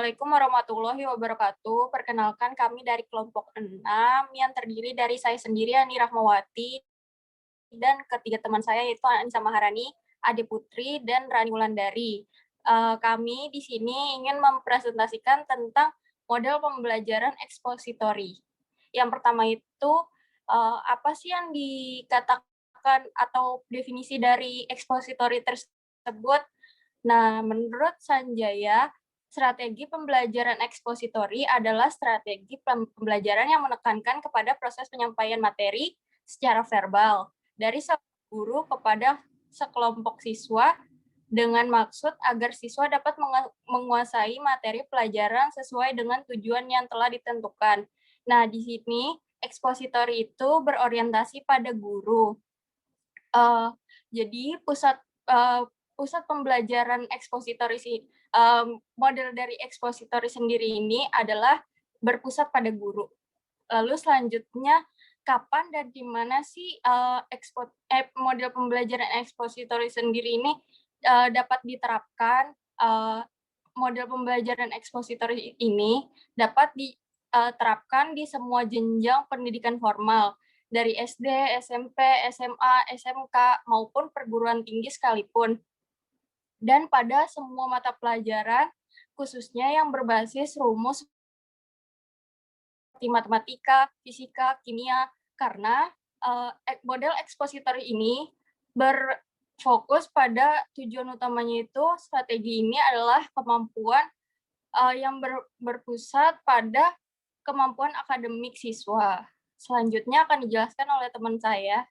Assalamualaikum warahmatullahi wabarakatuh. Perkenalkan kami dari kelompok 6 yang terdiri dari saya sendiri, Ani Rahmawati, dan ketiga teman saya yaitu Anissa Maharani, Ade Putri, dan Rani Wulandari. Kami di sini ingin mempresentasikan tentang model pembelajaran ekspositori. Yang pertama itu, apa sih yang dikatakan atau definisi dari ekspositori tersebut? Nah, menurut Sanjaya, strategi pembelajaran ekspositori adalah strategi pembelajaran yang menekankan kepada proses penyampaian materi secara verbal dari seorang guru kepada sekelompok siswa dengan maksud agar siswa dapat menguasai materi pelajaran sesuai dengan tujuan yang telah ditentukan. Nah, di sini ekspositori itu berorientasi pada guru. Jadi pusat pembelajaran ekspositori model dari ekspositori sendiri ini adalah berpusat pada guru. Lalu selanjutnya, kapan dan di mana sih model pembelajaran ekspositori sendiri ini dapat diterapkan? Model pembelajaran ekspositori ini dapat diterapkan di semua jenjang pendidikan formal, dari SD, SMP, SMA, SMK, maupun perguruan tinggi sekalipun. Dan pada semua mata pelajaran, khususnya yang berbasis rumus seperti matematika, fisika, kimia, karena model ekspositori ini berfokus pada tujuan utamanya itu, strategi ini adalah kemampuan yang berpusat pada kemampuan akademik siswa. Selanjutnya akan dijelaskan oleh teman saya.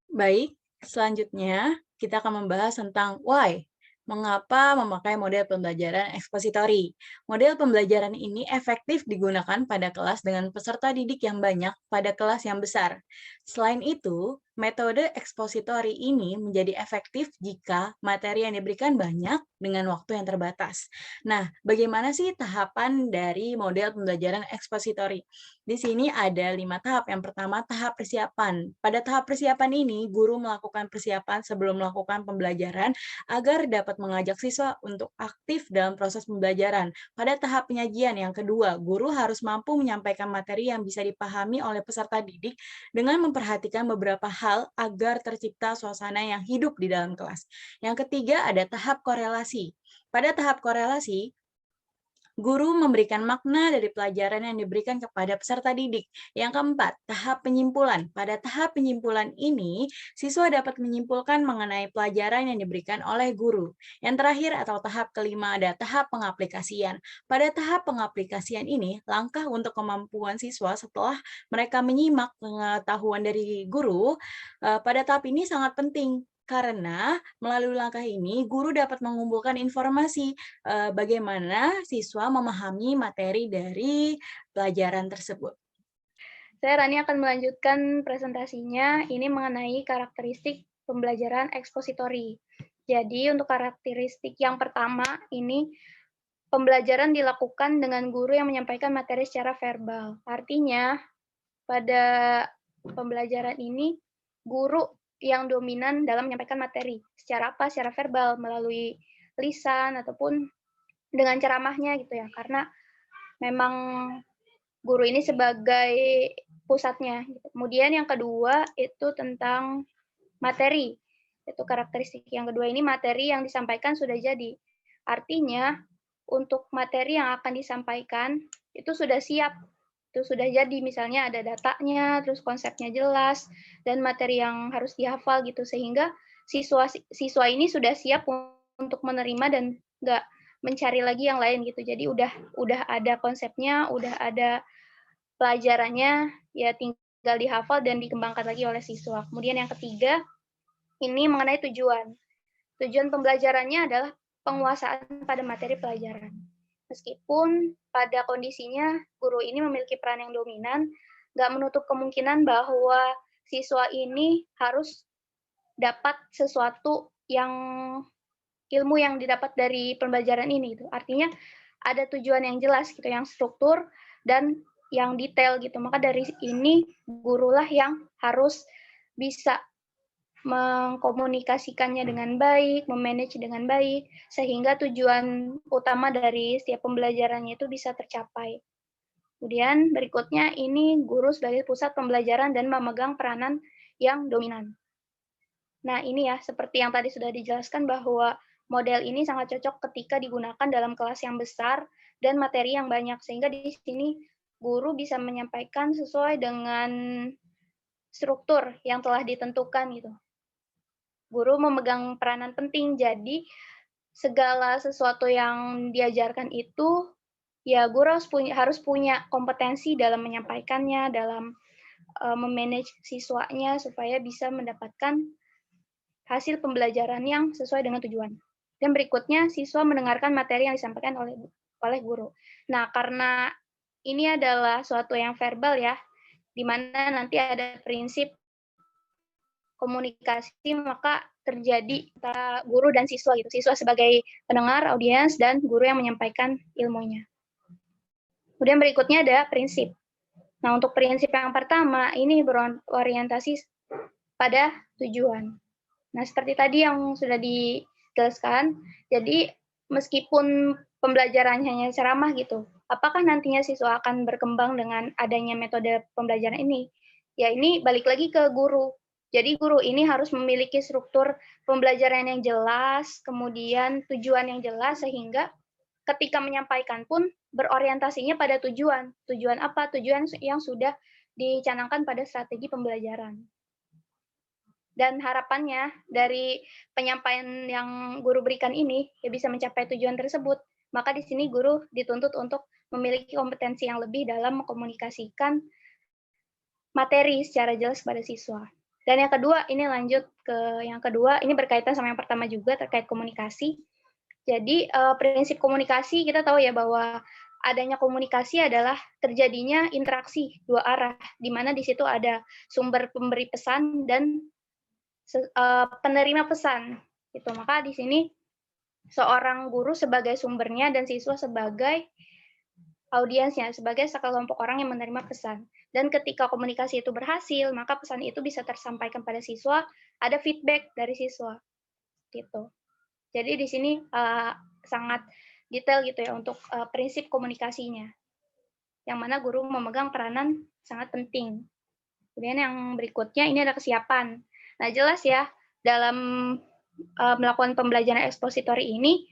Baik, selanjutnya kita akan membahas tentang why. Mengapa memakai model pembelajaran ekspositori? Model pembelajaran ini efektif digunakan pada kelas dengan peserta didik yang banyak pada kelas yang besar. Selain itu, metode ekspositori ini menjadi efektif jika materi yang diberikan banyak dengan waktu yang terbatas. Nah, bagaimana sih tahapan dari model pembelajaran ekspositori? Di sini ada 5 tahap. Yang pertama, tahap persiapan. Pada tahap persiapan ini, guru melakukan persiapan sebelum melakukan pembelajaran agar dapat mengajak siswa untuk aktif dalam proses pembelajaran. Pada tahap penyajian yang kedua, guru harus mampu menyampaikan materi yang bisa dipahami oleh peserta didik dengan memperhatikan beberapa hal agar tercipta suasana yang hidup di dalam kelas. Yang ketiga, ada tahap korelasi. Pada tahap korelasi, guru memberikan makna dari pelajaran yang diberikan kepada peserta didik. Yang keempat, tahap penyimpulan. Pada tahap penyimpulan ini, siswa dapat menyimpulkan mengenai pelajaran yang diberikan oleh guru. Yang terakhir atau tahap kelima ada tahap pengaplikasian. Pada tahap pengaplikasian ini, langkah untuk kemampuan siswa setelah mereka menyimak pengetahuan dari guru, pada tahap ini sangat penting. Karena melalui langkah ini, guru dapat mengumpulkan informasi bagaimana siswa memahami materi dari pelajaran tersebut. Saya Rani akan melanjutkan presentasinya, ini mengenai karakteristik pembelajaran ekspositori. Jadi untuk karakteristik yang pertama, ini pembelajaran dilakukan dengan guru yang menyampaikan materi secara verbal. Artinya, pada pembelajaran ini, guru yang dominan dalam menyampaikan materi. Secara apa? Secara verbal, melalui lisan, ataupun dengan ceramahnya gitu ya. Karena memang guru ini sebagai pusatnya. Kemudian yang kedua itu tentang materi. Itu karakteristik yang kedua ini materi yang disampaikan sudah jadi. Artinya untuk materi yang akan disampaikan itu sudah siap. Itu sudah jadi, misalnya ada datanya, terus konsepnya jelas, dan materi yang harus dihafal gitu, sehingga siswa ini sudah siap untuk menerima dan nggak mencari lagi yang lain gitu. Jadi udah ada konsepnya, udah ada pelajarannya, ya tinggal dihafal dan dikembangkan lagi oleh siswa. Kemudian yang ketiga, ini mengenai tujuan. Tujuan pembelajarannya adalah penguasaan pada materi pelajaran. Meskipun pada kondisinya guru ini memiliki peran yang dominan, nggak menutup kemungkinan bahwa siswa ini harus dapat sesuatu yang ilmu yang didapat dari pembelajaran ini. Gitu. Artinya ada tujuan yang jelas, gitu, yang struktur dan yang detail gitu. Maka dari ini gurulah yang harus bisa mengkomunikasikannya dengan baik, memanage dengan baik, sehingga tujuan utama dari setiap pembelajarannya itu bisa tercapai. Kemudian berikutnya ini guru sebagai pusat pembelajaran dan memegang peranan yang dominan. Nah ini ya, seperti yang tadi sudah dijelaskan bahwa model ini sangat cocok ketika digunakan dalam kelas yang besar dan materi yang banyak, sehingga di sini guru bisa menyampaikan sesuai dengan struktur yang telah ditentukan gitu. Guru memegang peranan penting, jadi segala sesuatu yang diajarkan itu, ya guru harus punya kompetensi dalam menyampaikannya, dalam memanage siswanya supaya bisa mendapatkan hasil pembelajaran yang sesuai dengan tujuan. Dan berikutnya, siswa mendengarkan materi yang disampaikan oleh guru. Nah, karena ini adalah suatu yang verbal ya, di mana nanti ada prinsip komunikasi, maka terjadi antara guru dan siswa gitu. Siswa sebagai pendengar, audiens, dan guru yang menyampaikan ilmunya. Kemudian berikutnya ada prinsip. Nah, untuk prinsip yang pertama, ini berorientasi pada tujuan. Nah, seperti tadi yang sudah dijelaskan, jadi meskipun pembelajarannya hanya ceramah gitu, apakah nantinya siswa akan berkembang dengan adanya metode pembelajaran ini? Ya, ini balik lagi ke guru. Jadi guru ini harus memiliki struktur pembelajaran yang jelas, kemudian tujuan yang jelas, sehingga ketika menyampaikan pun berorientasinya pada tujuan. Tujuan apa? Tujuan yang sudah dicanangkan pada strategi pembelajaran. Dan harapannya dari penyampaian yang guru berikan ini ya bisa mencapai tujuan tersebut. Maka di sini guru dituntut untuk memiliki kompetensi yang lebih dalam mengkomunikasikan materi secara jelas kepada siswa. Dan yang kedua, ini lanjut ke yang kedua, ini berkaitan sama yang pertama juga terkait komunikasi. Jadi prinsip komunikasi kita tahu ya bahwa adanya komunikasi adalah terjadinya interaksi dua arah, di mana di situ ada sumber pemberi pesan dan penerima pesan. Gitu. Maka di sini seorang guru sebagai sumbernya dan siswa sebagai audiensnya, sebagai sekelompok orang yang menerima pesan. Dan ketika komunikasi itu berhasil, maka pesan itu bisa tersampaikan pada siswa, ada feedback dari siswa. Gitu. Jadi di sini sangat detail gitu ya untuk prinsip komunikasinya. Yang mana guru memegang peranan sangat penting. Kemudian yang berikutnya ini ada kesiapan. Nah, jelas ya, dalam melakukan pembelajaran ekspositori ini,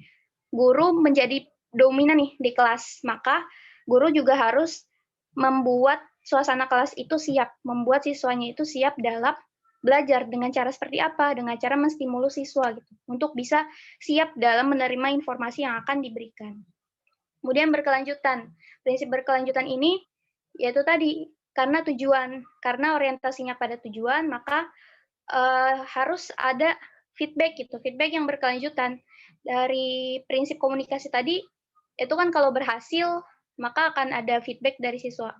guru menjadi dominan nih di kelas. Maka guru juga harus membuat suasana kelas itu siap, membuat siswanya itu siap dalam belajar dengan cara seperti apa, dengan cara menstimulus siswa gitu, untuk bisa siap dalam menerima informasi yang akan diberikan. Kemudian berkelanjutan. Prinsip berkelanjutan ini yaitu tadi karena tujuan, karena orientasinya pada tujuan, maka harus ada feedback gitu, feedback yang berkelanjutan. Dari prinsip komunikasi tadi, itu kan kalau berhasil, maka akan ada feedback dari siswa.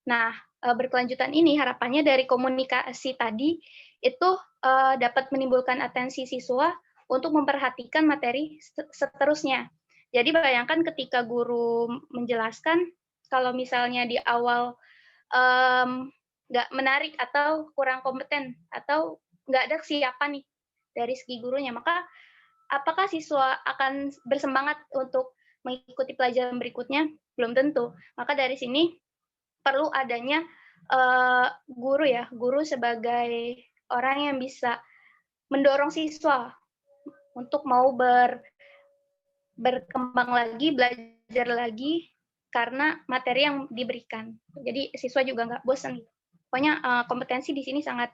Nah, berkelanjutan ini harapannya dari komunikasi tadi, itu dapat menimbulkan atensi siswa untuk memperhatikan materi seterusnya. Jadi bayangkan ketika guru menjelaskan, kalau misalnya di awal nggak menarik atau kurang kompeten, atau nggak ada kesiapan nih dari segi gurunya, maka apakah siswa akan bersemangat untuk mengikuti pelajaran berikutnya? Belum tentu. Maka dari sini perlu adanya guru ya, guru sebagai orang yang bisa mendorong siswa untuk mau berkembang lagi, belajar lagi, karena materi yang diberikan. Jadi siswa juga nggak bosan. Pokoknya kompetensi di sini sangat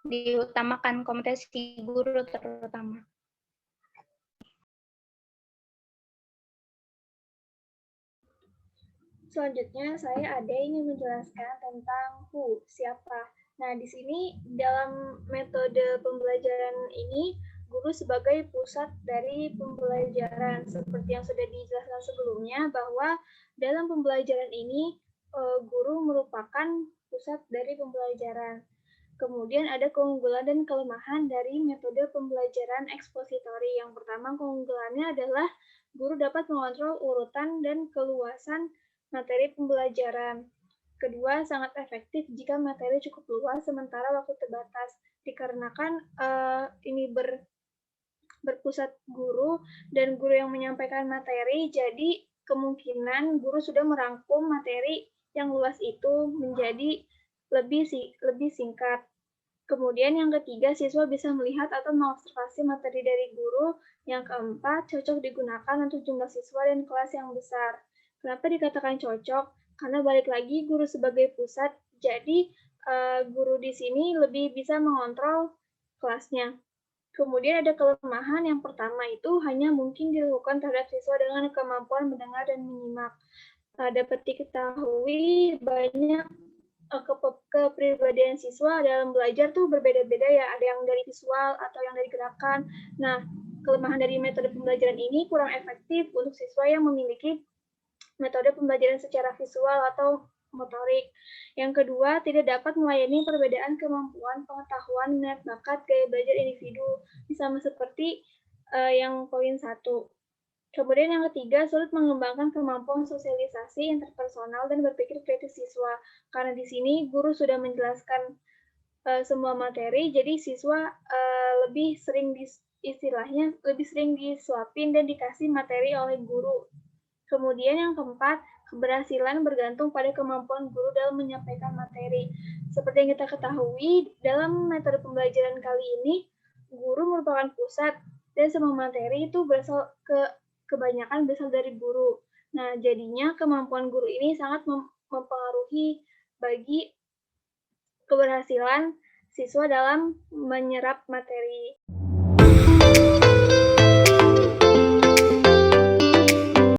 diutamakan, kompetensi guru terutama. Selanjutnya, saya ada ingin menjelaskan tentang who, siapa. Nah, di sini dalam metode pembelajaran ini, guru sebagai pusat dari pembelajaran. Seperti yang sudah dijelaskan sebelumnya, bahwa dalam pembelajaran ini, guru merupakan pusat dari pembelajaran. Kemudian ada keunggulan dan kelemahan dari metode pembelajaran ekspositori. Yang pertama, keunggulannya adalah guru dapat mengontrol urutan dan keluasan materi pembelajaran. Kedua, sangat efektif jika materi cukup luas sementara waktu terbatas, dikarenakan ini berpusat guru dan guru yang menyampaikan materi, jadi kemungkinan guru sudah merangkum materi yang luas itu menjadi lebih singkat. Kemudian yang ketiga, siswa bisa melihat atau mengobservasi materi dari guru. Yang keempat, cocok digunakan untuk jumlah siswa dan kelas yang besar. Kenapa dikatakan cocok? Karena balik lagi guru sebagai pusat, jadi guru di sini lebih bisa mengontrol kelasnya. Kemudian ada kelemahan, yang pertama itu hanya mungkin dilakukan terhadap siswa dengan kemampuan mendengar dan menyimak. Dapat diketahui banyak kepribadian siswa dalam belajar tuh berbeda-beda ya, ada yang dari visual atau yang dari gerakan. Nah, kelemahan dari metode pembelajaran ini kurang efektif untuk siswa yang memiliki metode pembelajaran secara visual atau motorik. Yang kedua, tidak dapat melayani perbedaan kemampuan, pengetahuan, minat bakat, gaya belajar individu, sama seperti yang poin 1. Kemudian yang ketiga, sulit mengembangkan kemampuan sosialisasi interpersonal dan berpikir kritis siswa. Karena di sini guru sudah menjelaskan semua materi, jadi siswa lebih sering lebih sering disuapin dan dikasih materi oleh guru. Kemudian yang keempat, keberhasilan bergantung pada kemampuan guru dalam menyampaikan materi. Seperti yang kita ketahui, dalam metode pembelajaran kali ini, guru merupakan pusat dan semua materi itu kebanyakan berasal dari guru. Nah, jadinya kemampuan guru ini sangat mempengaruhi bagi keberhasilan siswa dalam menyerap materi.